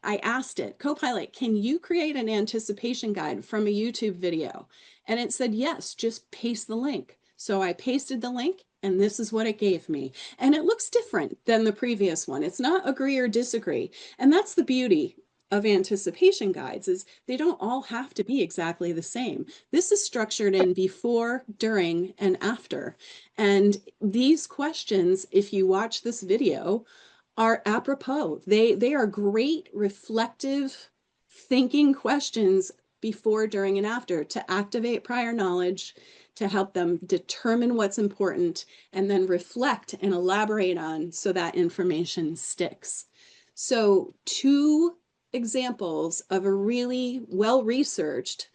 I asked it, Copilot, can you create an anticipation guide from a YouTube video? And it said, yes, just paste the link. So I pasted the link and this is what it gave me. And it looks different than the previous one. It's not agree or disagree. And that's the beauty of anticipation guides is they don't all have to be exactly the same. This is structured in before, during, and after. And these questions, if you watch this video, are apropos. They are great reflective thinking questions before, during, and after to activate prior knowledge, to help them determine what's important, and then reflect and elaborate on so that information sticks. So 2 examples of a really well-researched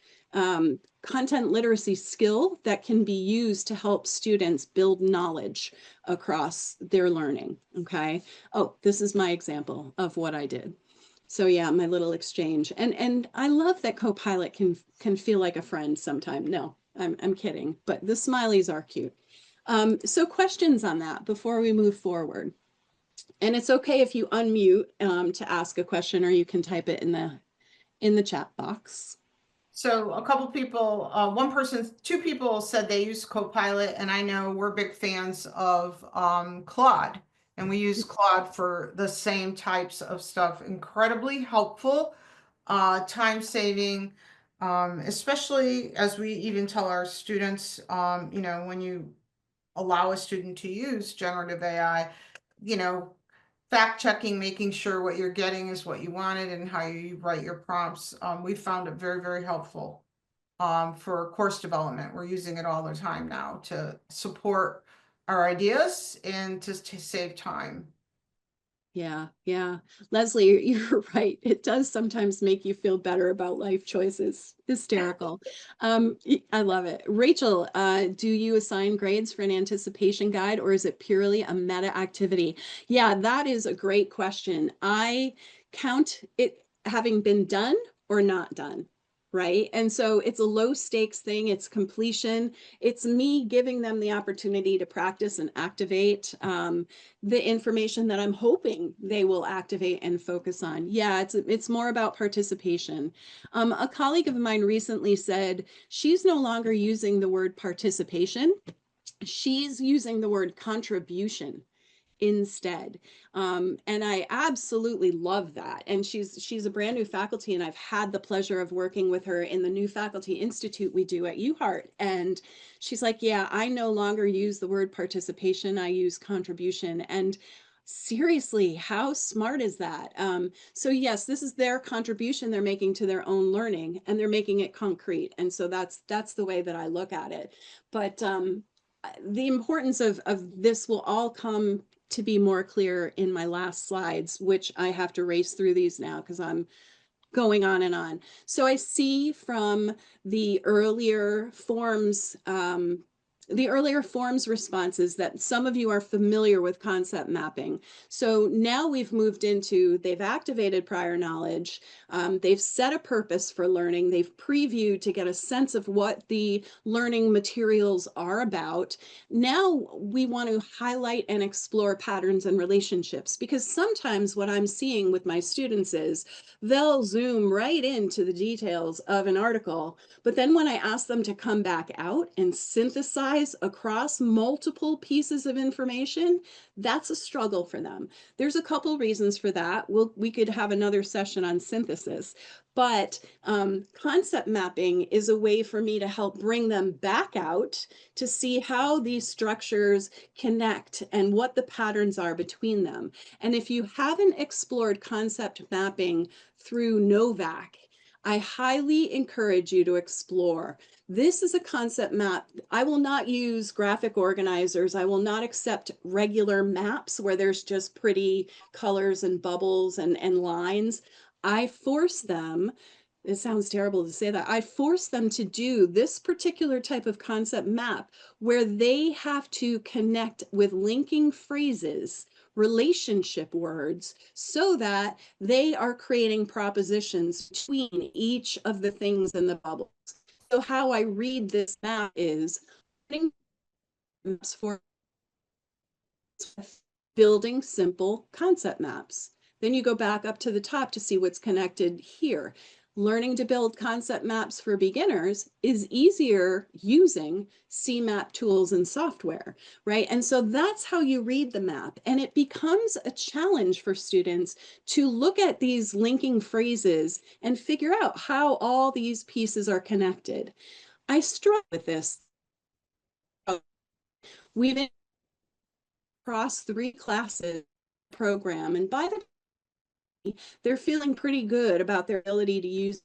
content literacy skill that can be used to help students build knowledge across their learning, okay? Oh, this is my example of what I did. So yeah, my little exchange. And I love that Copilot can feel like a friend sometime. No, I'm kidding, but the smileys are cute. So questions on that before we move forward. And it's okay if you unmute to ask a question, or you can type it in the chat box. So a couple people, two people said they use Copilot, and I know we're big fans of Claude, and we use Claude for the same types of stuff. Incredibly helpful, time saving, especially as we even tell our students, you know, when you allow a student to use generative AI, you know, fact checking, making sure what you're getting is what you wanted and how you write your prompts. We found it very, very helpful for course development. We're using it all the time now to support our ideas and to save time. Yeah. Leslie, you're right. It does sometimes make you feel better about life choices. Hysterical. I love it. Rachel, do you assign grades for an anticipation guide, or is it purely a meta activity? Yeah, that is a great question. I count it having been done or not done. Right. And so it's a low stakes thing. It's completion. It's me giving them the opportunity to practice and activate the information that I'm hoping they will activate and focus on. Yeah, it's more about participation. A colleague of mine recently said she's no longer using the word participation. She's using the word contribution. instead. And I absolutely love that. And she's a brand new faculty, and I've had the pleasure of working with her in the New Faculty Institute we do at UHeart. And she's like, yeah, I no longer use the word participation, I use contribution. And seriously, how smart is that? So yes, this is their contribution they're making to their own learning, and they're making it concrete. And so that's the way that I look at it. But the importance of this will all come to be more clear in my last slides, which I have to race through these now because I'm going on and on. So I see from the earlier forms responses that some of you are familiar with concept mapping. So now we've moved into, they've activated prior knowledge, they've set a purpose for learning, they've previewed to get a sense of what the learning materials are about. Now we want to highlight and explore patterns and relationships, because sometimes what I'm seeing with my students is they'll zoom right into the details of an article, but then when I ask them to come back out and synthesize across multiple pieces of information, that's a struggle for them. There's a couple reasons for that. We could have another session on synthesis, but concept mapping is a way for me to help bring them back out to see how these structures connect and what the patterns are between them. And if you haven't explored concept mapping through NOVAC, I highly encourage you to explore. This is a concept map. I will not use graphic organizers. I will not accept regular maps where there's just pretty colors and bubbles and lines. I force them, it sounds terrible to say that, I force them to do this particular type of concept map where they have to connect with linking phrases, relationship words, so that they are creating propositions between each of the things in the bubbles. So how I read this map is maps for building simple concept maps. Then you go back up to the top to see what's connected here. Learning to build concept maps for beginners is easier using CMAP tools and software, right? And so that's how you read the map. And it becomes a challenge for students to look at these linking phrases and figure out how all these pieces are connected. I struggle with this. We've been across 3 classes program, and by the they're feeling pretty good about their ability to use.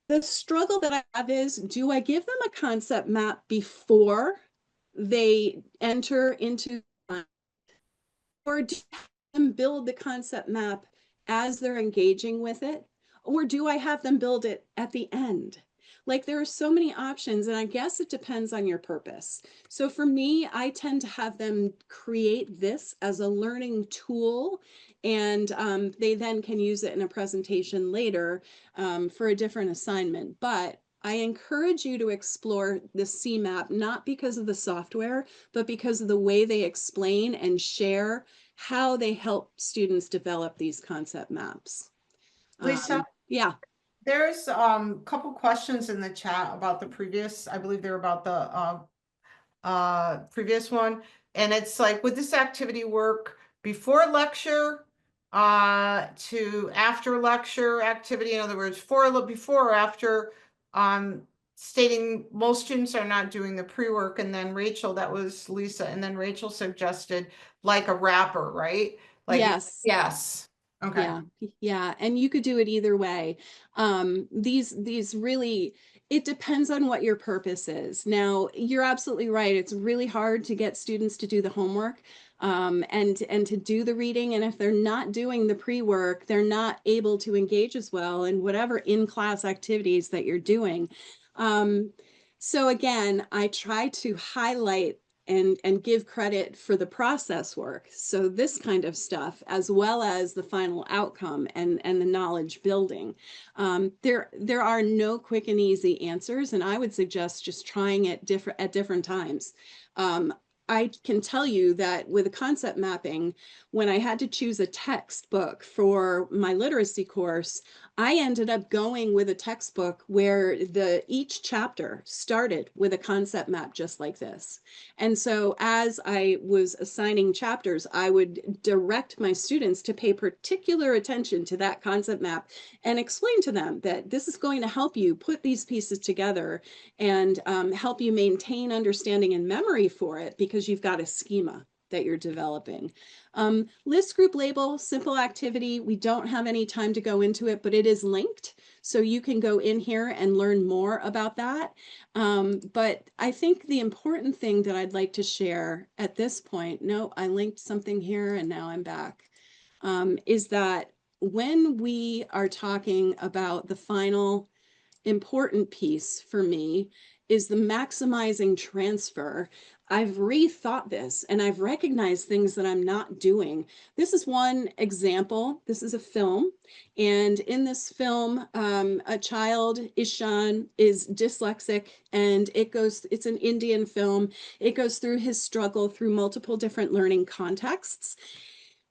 The struggle that I have is, do I give them a concept map before they enter into, or do I have them build the concept map as they're engaging with it? Or do I have them build it at the end? Like, there are so many options, and I guess it depends on your purpose. So for me, I tend to have them create this as a learning tool, and they then can use it in a presentation later for a different assignment. But I encourage you to explore the CMAP, not because of the software, but because of the way they explain and share how they help students develop these concept maps. Lisa? Yeah. There's a couple questions in the chat about the previous, I believe they're about the previous one. And it's like, would this activity work before lecture to after lecture activity? In other words, before or after, stating most students are not doing the pre-work. And then Rachel, that was Lisa, and then Rachel suggested like a wrapper, right? Like, yes. Yes. Okay. Yeah, and you could do it either way. These really, it depends on what your purpose is. Now, you're absolutely right. It's really hard to get students to do the homework and to do the reading. And if they're not doing the pre-work, they're not able to engage as well in whatever in-class activities that you're doing. So again, I try to highlight and give credit for the process work. So this kind of stuff, as well as the final outcome and the knowledge building. There are no quick and easy answers, and I would suggest just trying it at different times. I can tell you that with a concept mapping, when I had to choose a textbook for my literacy course, I ended up going with a textbook where each chapter started with a concept map just like this. And so as I was assigning chapters, I would direct my students to pay particular attention to that concept map and explain to them that this is going to help you put these pieces together and help you maintain understanding and memory for it because you've got a schema that you're developing. List group label, simple activity. We don't have any time to go into it, but it is linked. So you can go in here and learn more about that. But I think the important thing that I'd like to share at this point, no, I linked something here and now I'm back, is that when we are talking about the final important piece for me is the maximizing transfer. I've rethought this and I've recognized things that I'm not doing. This is one example. This is a film. And in this film, a child, Ishan, is dyslexic and it's an Indian film. It goes through his struggle through multiple different learning contexts.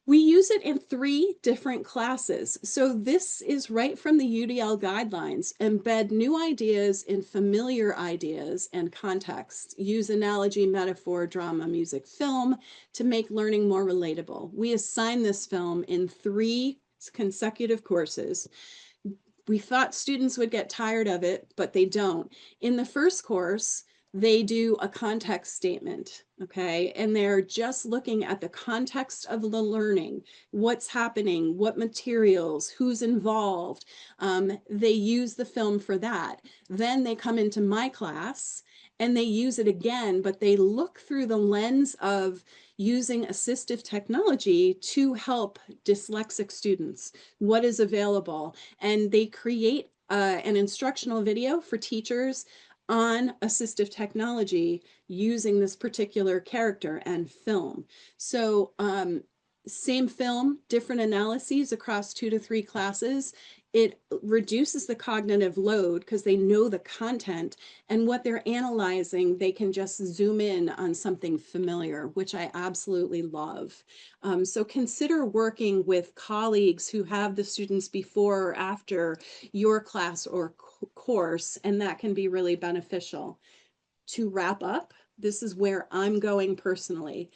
We use it in 3 different classes. So this is right from the UDL guidelines. Embed new ideas in familiar ideas and contexts. Use analogy, metaphor, drama, music, film to make learning more relatable. We assign this film in 3 consecutive courses. We thought students would get tired of it, but they don't. In the first course, they do a context statement, okay? And they're just looking at the context of the learning, what's happening, what materials, who's involved. They use the film for that. Then they come into my class and they use it again, but they look through the lens of using assistive technology to help dyslexic students, what is available. And they create an instructional video for teachers on assistive technology using this particular character and film. So same film, different analyses across 2 to 3 classes. It reduces the cognitive load because they know the content and what they're analyzing, they can just zoom in on something familiar, which I absolutely love. So consider working with colleagues who have the students before or after your class or course, and that can be really beneficial. To wrap up, this is where I'm going personally.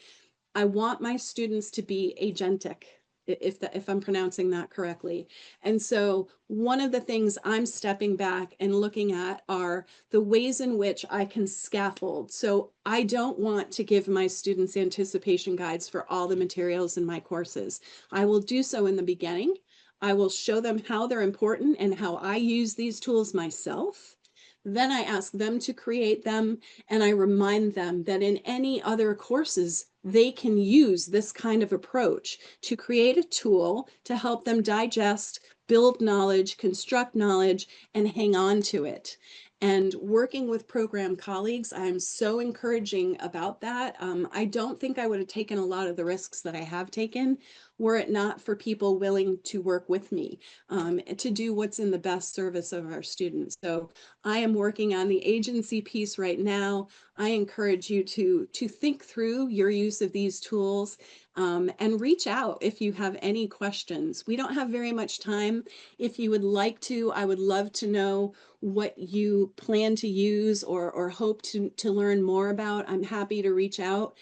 I want my students to be agentic, if I'm pronouncing that correctly. And so one of the things I'm stepping back and looking at are the ways in which I can scaffold. So I don't want to give my students anticipation guides for all the materials in my courses. I will do so in the beginning. I will show them how they're important and how I use these tools myself. Then I ask them to create them, and I remind them that in any other courses, they can use this kind of approach to create a tool to help them digest, build knowledge, construct knowledge, and hang on to it. And working with program colleagues, I'm so encouraging about that. I don't think I would have taken a lot of the risks that I have taken were it not for people willing to work with me to do what's in the best service of our students. So I am working on the agency piece right now. I encourage you to think through your use of these tools and reach out if you have any questions. We don't have very much time. If you would like to, I would love to know what you plan to use or hope to learn more about. I'm happy to reach out.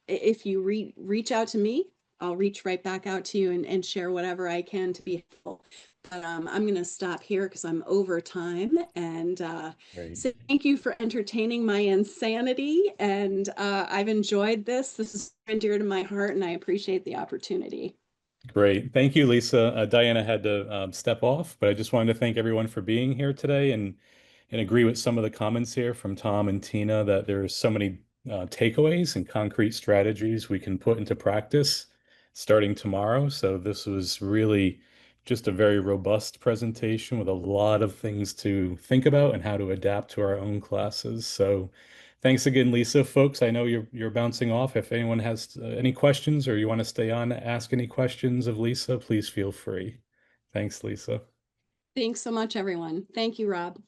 If you reach out to me, I'll reach right back out to you and share whatever I can to be helpful. But I'm going to stop here because I'm over time. And so thank you for entertaining my insanity. And I've enjoyed this. This is very dear to my heart, and I appreciate the opportunity. Great. Thank you, Lisa. Diana had to step off, but I just wanted to thank everyone for being here today and agree with some of the comments here from Tom and Tina that there's so many takeaways and concrete strategies we can put into practice starting tomorrow. So this was really just a very robust presentation with a lot of things to think about and how to adapt to our own classes. So thanks again, Lisa. Folks, I know you're bouncing off. If anyone has any questions or you want to stay on to ask any questions of Lisa, please feel free. Thanks, Lisa. Thanks so much, everyone. Thank you, Rob.